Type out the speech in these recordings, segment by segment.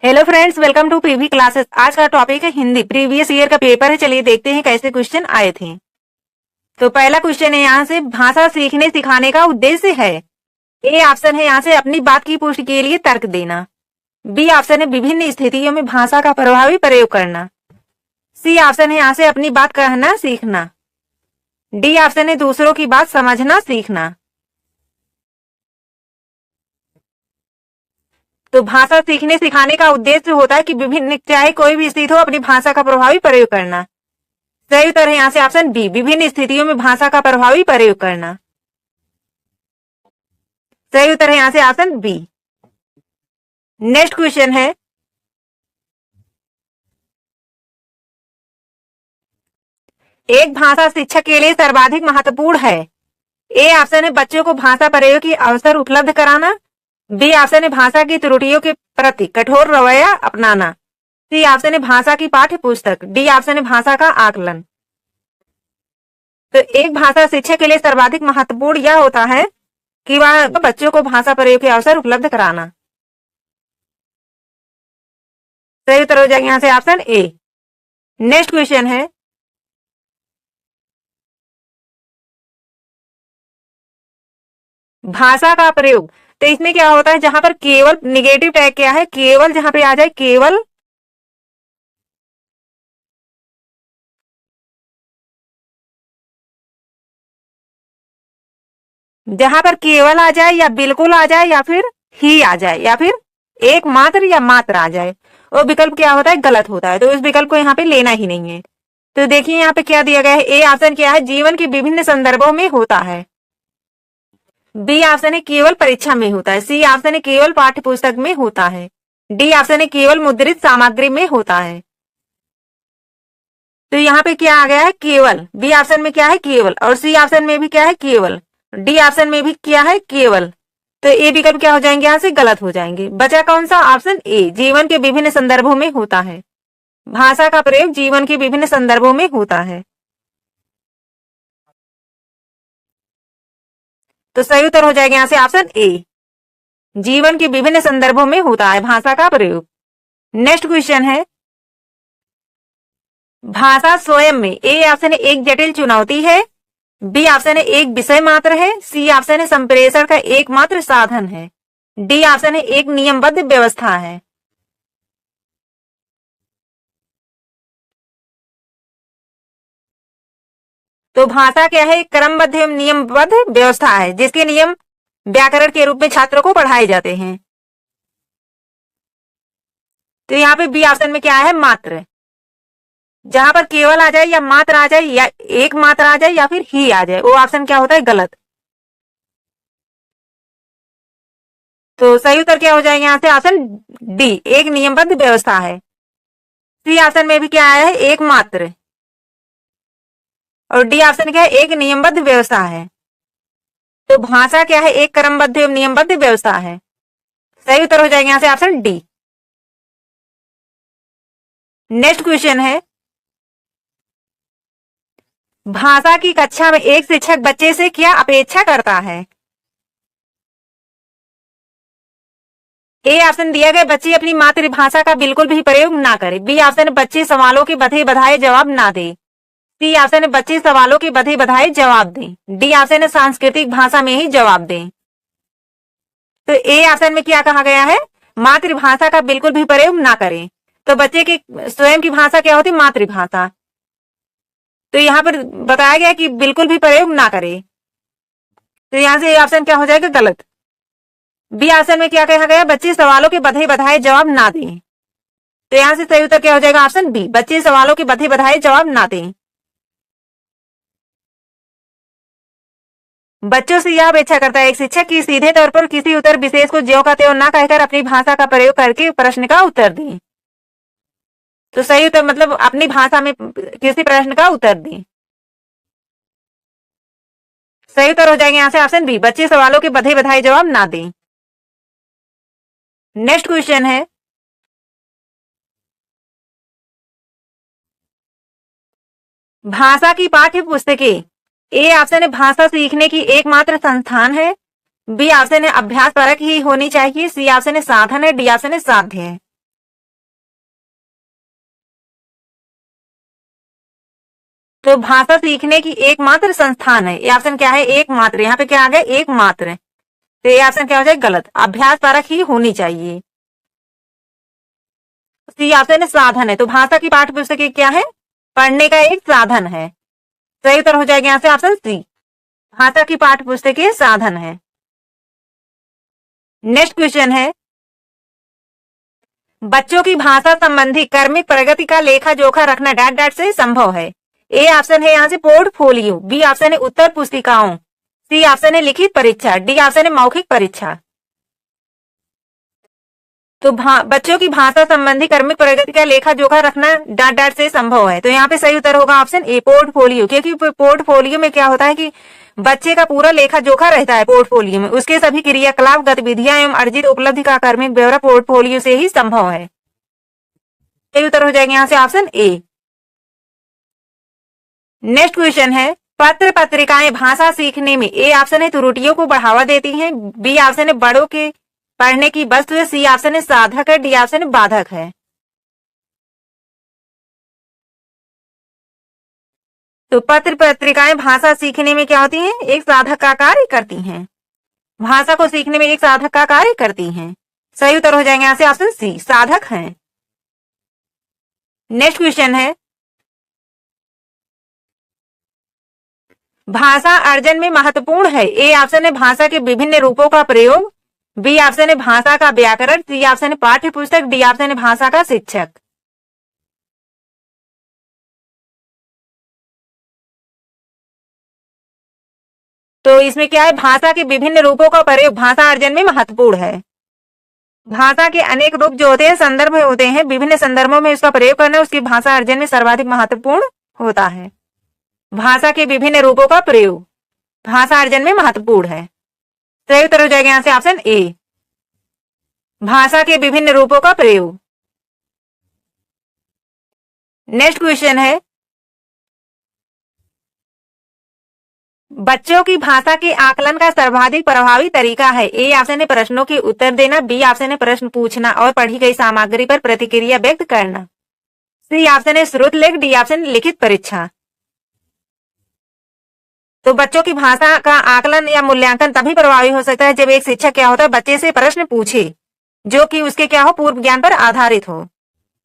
Hello friends, welcome to PV classes. आज का topic है हिंदी। प्रीवियस ईयर का पेपर है। चलिए देखते हैं कैसे क्वेश्चन आए थे। तो पहला क्वेश्चन है यहाँ से, भाषा सीखने सिखाने का उद्देश्य है। ए ऑप्शन है यहाँ से अपनी बात की पुष्टि के लिए तर्क देना। बी ऑप्शन है विभिन्न स्थितियों में भाषा का प्रभावी प्रयोग करना। सी ऑप्शन है यहाँ से अपनी बात कहना सीखना। डी ऑप्शन है दूसरों की बात समझना सीखना। तो भाषा सीखने सिखाने का उद्देश्य होता है कि विभिन्न, चाहे कोई भी स्थिति हो, अपनी भाषा का प्रभावी प्रयोग करना। सही उत्तर है यहाँ से ऑप्शन बी, विभिन्न स्थितियों में भाषा का प्रभावी प्रयोग करना। सही उत्तर है यहाँ से ऑप्शन बी। नेक्स्ट क्वेश्चन है, एक भाषा शिक्षक के लिए सर्वाधिक महत्वपूर्ण है। ए ऑप्शन है बच्चों को भाषा प्रयोग की अवसर उपलब्ध कराना। बी ऑप्शन है भाषा की त्रुटियों के प्रति कठोर रवैया अपनाना। सी ऑप्शन है भाषा की पाठ्य पुस्तक। डी ऑप्शन है भाषा का आकलन। तो एक भाषा शिक्षक के लिए सर्वाधिक महत्वपूर्ण यह होता है कि वह बच्चों को भाषा प्रयोग के अवसर उपलब्ध कराना। सही उत्तर हो जाएगा यहाँ से ऑप्शन ए। नेक्स्ट क्वेश्चन है, भाषा का प्रयोग। तो इसमें क्या होता है, जहां पर केवल निगेटिव टैग क्या है, केवल जहां पे आ जाए केवल, जहां पर केवल आ जाए या बिल्कुल आ जाए या फिर ही आ जाए या फिर एक मात्र या मात्र आ जाए, वो विकल्प क्या होता है, गलत होता है। तो इस विकल्प को यहाँ पे लेना ही नहीं है। तो देखिए यहाँ पे क्या दिया गया है। ए ऑप्शन क्या है, जीवन के विभिन्न संदर्भों में होता है। बी ऑप्शन है केवल परीक्षा में होता है। सी ऑप्शन है केवल पाठ्य पुस्तक में होता है। डी ऑप्शन है केवल मुद्रित सामग्री में होता है। तो यहाँ पे क्या आ गया है, केवल। बी ऑप्शन में क्या है, केवल। और सी ऑप्शन में भी क्या है, केवल। डी ऑप्शन में भी क्या है, केवल। तो ए विकल्प क्या हो जाएंगे, यहाँ से गलत हो जाएंगे। बचा कौन सा, ऑप्शन ए, जीवन के विभिन्न संदर्भों में होता है। भाषा का प्रयोग जीवन के विभिन्न संदर्भों में होता है। तो सही उत्तर हो जाएगा यहाँ से ऑप्शन ए, जीवन के विभिन्न संदर्भों में होता है भाषा का प्रयोग। नेक्स्ट क्वेश्चन है, भाषा स्वयं में। ए ऑप्शन है एक जटिल चुनौती है। बी ऑप्शन है एक विषय मात्र है। सी ऑप्शन है संप्रेषण का एकमात्र साधन है। डी ऑप्शन है एक नियमबद्ध व्यवस्था है। तो भाषा क्या है, क्रमबद्ध एवं नियमबद्ध व्यवस्था है, जिसके नियम व्याकरण के रूप में छात्रों को पढ़ाए जाते हैं। तो यहाँ पे बी ऑप्शन में क्या है, मात्र। जहां पर केवल आ जाए या मात्र आ जाए या एक मात्र आ जाए या फिर ही आ जाए, वो ऑप्शन क्या होता है, गलत। तो सही उत्तर क्या हो जाएगा यहाँ से, ऑप्शन डी, एक नियमबद्ध व्यवस्था है। सी ऑप्शन में भी क्या आया है, एक मात्र। और डी ऑप्शन क्या है, एक नियमबद्ध व्यवस्था है। तो भाषा क्या है, एक क्रमबद्ध एवं नियमबद्ध व्यवस्था है। सही उत्तर हो जाएगा यहाँ से ऑप्शन डी। नेक्स्ट क्वेश्चन है, भाषा की कक्षा में एक शिक्षक बच्चे से क्या अपेक्षा करता है। ए ऑप्शन दिया गया, बच्चे अपनी मातृभाषा का बिल्कुल भी प्रयोग ना करें। बी ऑप्शन है बच्चे सवालों के बधे बधाए जवाब ना दें। सी ऑप्शन है बच्चे सवालों के बधे बधाए जवाब दें। डी ऑप्शन है सांस्कृतिक भाषा में ही जवाब दें। तो ए ऑप्शन में क्या कहा गया है, मातृभाषा का बिल्कुल भी प्रयोग ना करें। तो बच्चे की स्वयं की भाषा क्या होती है, मातृभाषा। तो यहाँ पर बताया गया कि बिल्कुल भी प्रयोग ना करें। तो यहाँ से ऑप्शन क्या हो जाएगा, गलत। बी ऑप्शन में क्या कहा गया, बच्चे सवालों के बधे बधाए जवाब ना दें। तो यहाँ से सही उत्तर क्या हो जाएगा, ऑप्शन बी, बच्चे सवालों के बधे बधाए जवाब ना दें। बच्चों से यह अपेक्षा करता है एक शिक्षक की सीधे तौर पर किसी उत्तर विशेष को ज्यों का त्यों ना कहकर अपनी भाषा का प्रयोग करके प्रश्न का उत्तर दें। तो सही उत्तर मतलब अपनी भाषा में किसी प्रश्न का उत्तर दें। सही उत्तर हो जाएंगे यहाँ से ऑप्शन बी, बच्चे सवालों के बधे बधाए जवाब ना दें। नेक्स्ट क्वेश्चन है, भाषा की पाठ्य पुस्तकें। ए ऑप्शन है भाषा सीखने की एकमात्र संस्थान है। बी ऑप्शन है अभ्यास परक ही होनी चाहिए। सी ऑप्शन है साधन है। डी ऑप्शन है साध्य है। तो भाषा सीखने की एकमात्र संस्थान है, ये ऑप्शन क्या है, एकमात्र। यहाँ पे क्या आ गया, एकमात्र। तो ये ऑप्शन क्या हो जाए, गलत। अभ्यास परक ही होनी चाहिए। सी ऑप्शन साधन है। तो भाषा की पाठ्य पुस्तक क्या है, पढ़ने का एक साधन है। सही उत्तर हो जाएगा यहाँ से ऑप्शन सी, भाषा की पाठ्य पुस्तक साधन है। नेक्स्ट क्वेश्चन है, बच्चों की भाषा संबंधी कर्मिक प्रगति का लेखा जोखा रखना डैट डैट से संभव है। ए ऑप्शन है यहाँ से पोर्टफोलियो, बी ऑप्शन है उत्तर पुस्तिकाओं, सी ऑप्शन है लिखित परीक्षा, डी ऑप्शन है मौखिक परीक्षा। तो बच्चों की भाषा संबंधी कर्मिक प्रगति का लेखा जोखा रखना डाट डाट से संभव है। तो यहाँ पे सही उत्तर होगा ऑप्शन ए पोर्टफोलियो, क्योंकि पोर्टफोलियो में क्या होता है कि बच्चे का पूरा लेखा जोखा रहता है पोर्टफोलियो में, उसके सभी क्रियाकलाप गतिविधियां एवं अर्जित उपलब्धि का कर्मिक ब्यौरा पोर्टफोलियो से ही संभव है। सही उत्तर हो जाएगा यहाँ से ऑप्शन ए। नेक्स्ट क्वेश्चन है, पत्र पत्रिकाएं भाषा सीखने में ए ऑप्शन है त्रुटियों को बढ़ावा देती हैं, बी ऑप्शन है बड़ों के पढ़ने की वस्तु है, सी ऑप्शन है साधक है, डी ऑप्शन है बाधक है। तो पत्र पत्रिकाएं भाषा सीखने में क्या होती हैं, एक साधक का कार्य करती हैं, भाषा को सीखने में एक साधक का कार्य करती हैं। सही उत्तर हो जाएंगे यहाँ से ऑप्शन सी, साधक हैं। नेक्स्ट क्वेश्चन है, भाषा अर्जन में महत्वपूर्ण है। ए ऑप्शन है भाषा के विभिन्न रूपों का प्रयोग, बी ऑप्शन है भाषा का व्याकरण, सी ऑप्शन है पाठ्य पुस्तक, डी ऑप्शन है भाषा का शिक्षक। तो इसमें क्या है, भाषा के विभिन्न रूपों का प्रयोग भाषा अर्जन में महत्वपूर्ण है। भाषा के अनेक रूप जो होते हैं संदर्भ होते हैं, विभिन्न संदर्भों में उसका प्रयोग करना उसकी भाषा अर्जन में सर्वाधिक महत्वपूर्ण होता है। भाषा के विभिन्न रूपों का प्रयोग भाषा अर्जन में महत्वपूर्ण है। सही उत्तर हो जाएगा यहाँ से ऑप्शन ए, भाषा के विभिन्न रूपों का प्रयोग। नेक्स्ट क्वेश्चन है, बच्चों की भाषा के आकलन का सर्वाधिक प्रभावी तरीका है। ए ऑप्शन है प्रश्नों के उत्तर देना, बी ऑप्शन है प्रश्न पूछना और पढ़ी गई सामग्री पर प्रतिक्रिया व्यक्त करना, सी ऑप्शन है श्रुत लेख, डी ऑप्शन लिखित परीक्षा। तो बच्चों की भाषा का आकलन या मूल्यांकन तभी प्रभावी हो सकता है जब एक शिक्षक क्या होता है बच्चे से प्रश्न पूछे जो कि उसके क्या हो, पूर्व ज्ञान पर आधारित हो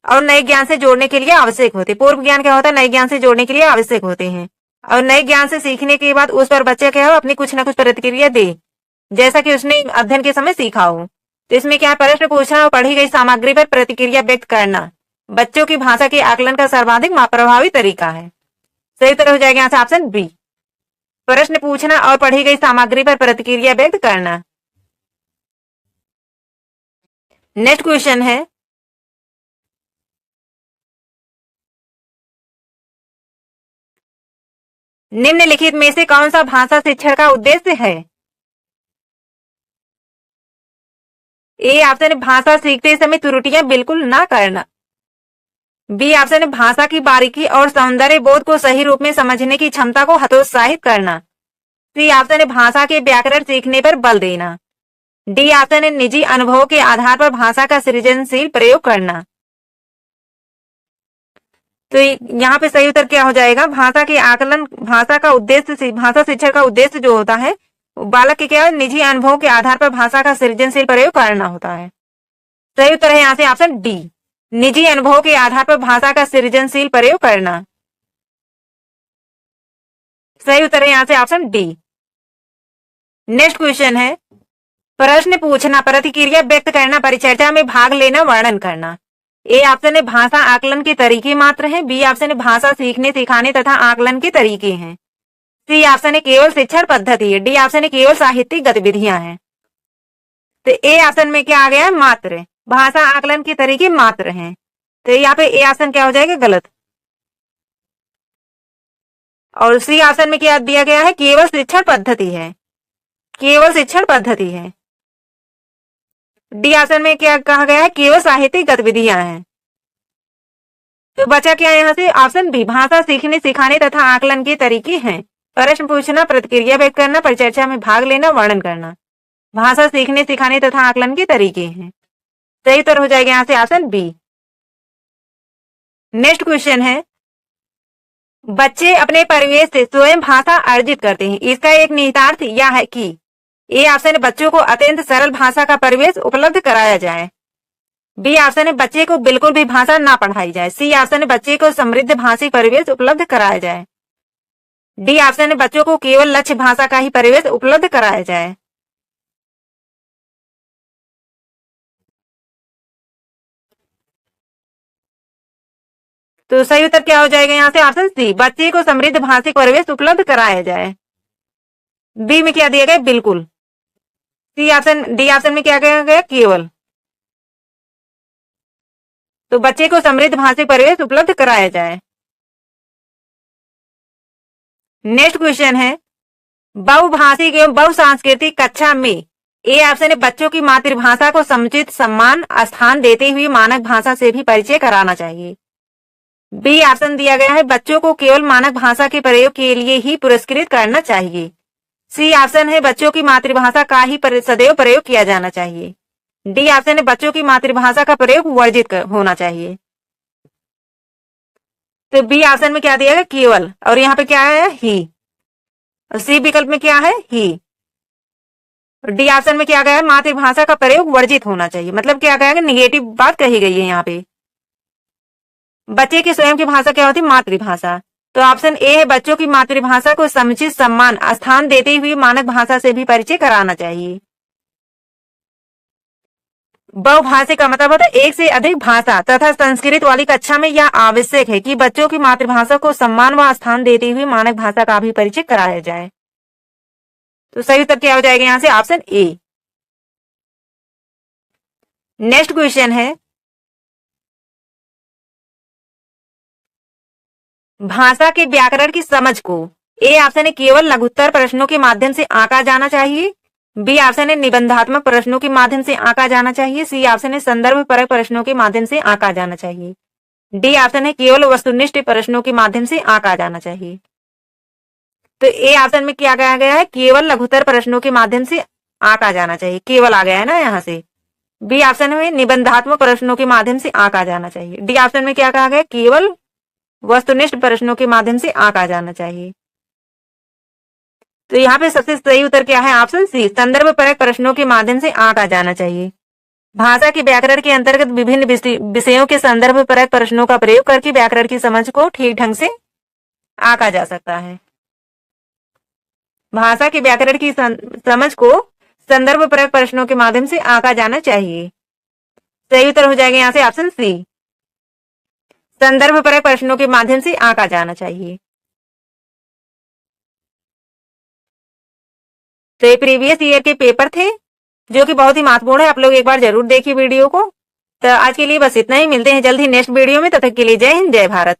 और नए ज्ञान से जोड़ने के लिए आवश्यक होते। पूर्व ज्ञान क्या होता है, नए ज्ञान से जोड़ने के लिए आवश्यक होते हैं और नए ज्ञान से सीखने के बाद उस पर बच्चे क्या हो अपनी कुछ ना कुछ प्रतिक्रिया दे, जैसा कि उसने अध्ययन के समय सीखा हो। तो इसमें क्या प्रश्न पूछना और पढ़ी गई सामग्री पर प्रतिक्रिया व्यक्त करना बच्चों की भाषा के आकलन का सर्वाधिक प्रभावी तरीका है। सही उत्तर हो जाएगा यहाँ से ऑप्शन बी, प्रश्न पूछना और पढ़ी गई सामग्री पर प्रतिक्रिया व्यक्त करना। नेक्स्ट क्वेश्चन है, निम्नलिखित में से कौन सा भाषा शिक्षण का उद्देश्य है। ए ऑप्शन है भाषा सीखते समय त्रुटियां बिल्कुल ना करना, बी ऑप्शन है भाषा की बारीकी और सौंदर्य बोध को सही रूप में समझने की क्षमता को हतोत्साहित करना, सी ऑप्शन है भाषा के व्याकरण सीखने पर बल देना, डी ऑप्शन है निजी अनुभव के आधार पर भाषा का सृजनशील प्रयोग करना। तो यहाँ पे सही उत्तर क्या हो जाएगा, भाषा के आकलन, भाषा का उद्देश्य, भाषा शिक्षण का उद्देश्य जो होता है बालक के क्या निजी अनुभव के आधार पर भाषा का सृजनशील प्रयोग करना होता है। सही उत्तर है यहाँ से ऑप्शन डी, निजी अनुभव के आधार पर भाषा का सृजनशील प्रयोग करना। सही उत्तर है यहाँ से ऑप्शन डी। नेक्स्ट क्वेश्चन है, प्रश्न पूछना, प्रतिक्रिया व्यक्त करना, परिचर्चा में भाग लेना, वर्णन करना। ए ऑप्शन है भाषा आकलन के तरीके मात्र हैं, बी ऑप्शन है भाषा सीखने सिखाने तथा आकलन के तरीके हैं, सी ऑप्शन है केवल शिक्षण पद्धति है, डी ऑप्शन है केवल साहित्यिक गतिविधियां हैं। तो ए ऑप्शन में क्या आ गया, मात्र, भाषा आकलन के तरीके मात्र हैं। तो यहाँ पे ए ऑप्शन क्या हो जाएगा, गलत। और सी ऑप्शन में क्या दिया गया है, केवल शिक्षण पद्धति है, केवल शिक्षण पद्धति है। डी ऑप्शन में क्या कहा गया है, केवल साहित्यिक गतिविधियां हैं। तो बचा क्या यहाँ से ऑप्शन बी, भाषा सीखने सिखाने तथा आकलन के तरीके हैं, प्रश्न पूछना, प्रतिक्रिया व्यक्त करना, परिचर्चा में भाग लेना, वर्णन करना, भाषा सीखने सिखाने तथा आकलन के तरीके हैं। सही उत्तर हो जाएगा यहाँ से ऑप्शन बी। नेक्स्ट क्वेश्चन है, बच्चे अपने परिवेश से स्वयं भाषा अर्जित करते हैं। इसका एक निहितार्थ यह है कि ए ऑप्शन है बच्चों को अत्यंत सरल भाषा का परिवेश उपलब्ध कराया जाए। बी ऑप्शन है बच्चे को बिल्कुल भी भाषा ना पढ़ाई जाए। सी ऑप्शन है बच्चे को समृद्ध भाषी परिवेश उपलब्ध कराया जाए। डी ऑप्शन है बच्चों को केवल लक्ष्य भाषा का ही परिवेश उपलब्ध कराया जाए। तो सही उत्तर क्या हो जाएगा यहाँ से? ऑप्शन सी, बच्चे को समृद्ध भाषिक परिवेश उपलब्ध कराया जाए। बी में क्या दिया गया? बिल्कुल। सी ऑप्शन, डी ऑप्शन में क्या कहा गया? केवल। तो बच्चे को समृद्ध भाषिक परिवेश उपलब्ध कराया जाए। नेक्स्ट क्वेश्चन है, बहुभाषिक एवं बहुसांस्कृतिक कक्षा में ए ऑप्शन है बच्चों की मातृभाषा को समुचित सम्मान स्थान देते हुए मानक भाषा से भी परिचय कराना चाहिए। बी ऑप्शन दिया गया है बच्चों को केवल मानक भाषा के प्रयोग के लिए ही पुरस्कृत करना चाहिए। सी ऑप्शन है बच्चों की मातृभाषा का ही सदैव प्रयोग किया जाना चाहिए। डी ऑप्शन है बच्चों की मातृभाषा का प्रयोग वर्जित होना चाहिए। तो बी ऑप्शन में क्या दिया गया? केवल, और यहाँ पे क्या है? ही। और सी विकल्प में क्या है? ही। और डी ऑप्शन में क्या गया है? मातृभाषा का प्रयोग वर्जित होना चाहिए। मतलब क्या कहेगा? निगेटिव बात कही गई है यहाँ पे। बच्चे की स्वयं की भाषा क्या होती है? मातृभाषा। तो ऑप्शन ए है बच्चों की मातृभाषा को समुचित सम्मान स्थान देते हुए मानक भाषा से भी परिचय कराना चाहिए। बहुभाषिक का मतलब होता है एक से अधिक भाषा तथा संस्कृत वाली कक्षा में यह आवश्यक है कि बच्चों की मातृभाषा को सम्मान व स्थान देते हुए मानक भाषा का भी परिचय कराया जाए। तो सही उत्तर क्या हो जाएगा यहाँ से? Option A. नेक्स्ट क्वेश्चन है, भाषा के व्याकरण की समझ को ए ऑप्शन है केवल लघुत्तर प्रश्नों के माध्यम से आंका जाना चाहिए। बी ऑप्शन है निबंधात्मक प्रश्नों के माध्यम से आंका जाना चाहिए। सी ऑप्शन है संदर्भ परक प्रश्नों के माध्यम से आंका जाना चाहिए। डी ऑप्शन है केवल वस्तुनिष्ठ प्रश्नों के माध्यम से आंका जाना चाहिए। तो ए ऑप्शन में क्या कहा गया है? केवल लघुत्तर प्रश्नों के माध्यम से आंका जाना चाहिए। केवल आ गया है ना यहाँ से। बी ऑप्शन में निबंधात्मक प्रश्नों के माध्यम से आंका जाना चाहिए। डी ऑप्शन में क्या कहा गया? केवल वस्तुनिष्ठ प्रश्नों के माध्यम से आंका जाना चाहिए। तो यहाँ पे सबसे सही उत्तर क्या है? ऑप्शन सी, संदर्भ परक प्रश्नों के माध्यम से आंका जाना चाहिए। भाषा के व्याकरण के अंतर्गत विभिन्न विषयों के संदर्भ परक प्रश्नों का प्रयोग करके व्याकरण की समझ को ठीक ढंग से आंका जा सकता है। भाषा के व्याकरण की समझ को संदर्भ परक प्रश्नों के माध्यम से आंका जाना चाहिए। सही उत्तर हो जाएगा यहाँ से ऑप्शन सी, संदर्भ परक प्रश्नों के माध्यम से आंका जाना चाहिए। तो ये प्रीवियस ईयर के पेपर थे जो कि बहुत ही महत्वपूर्ण है। आप लोग एक बार जरूर देखिए वीडियो को। तो आज के लिए बस इतना ही। मिलते हैं जल्द ही नेक्स्ट वीडियो में। तब तक के लिए जय हिंद, जय भारत।